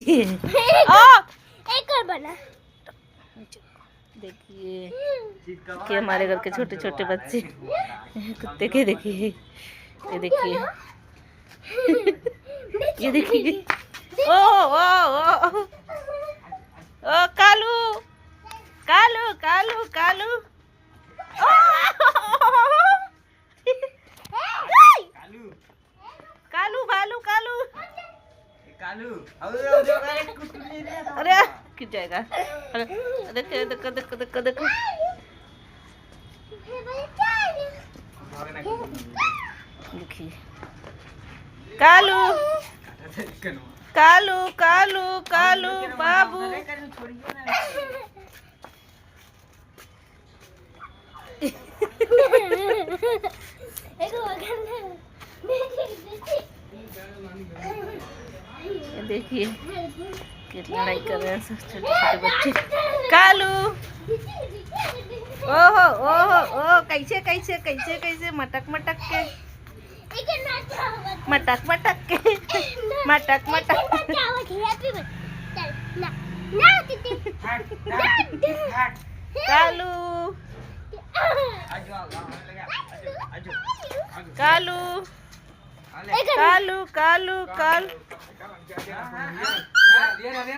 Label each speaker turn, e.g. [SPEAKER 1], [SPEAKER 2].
[SPEAKER 1] एक और बना।
[SPEAKER 2] देखिए कि हमारे घर के छोटे छोटे बच्चे कुत्ते के, देखिए ये देखिए ये देखिए। ओ ओ ओ ओ कालू कालू कालू कालू कालू भालू कालू
[SPEAKER 3] कालू
[SPEAKER 2] अरे गिर जाएगा। अरे देखो देखो देखो देखो देखो देखिए कालू कालू कालू कालू बाबू। देखिए कितना लड़ाई कर रहे हैं सब छोटे छोटे बच्चे। कालू ओहो ओहो ओ कैसे कैसे कैसे कैसे मटक मटक के मटक मटक के मटक मटक। कालू कालू कालू कालू कालू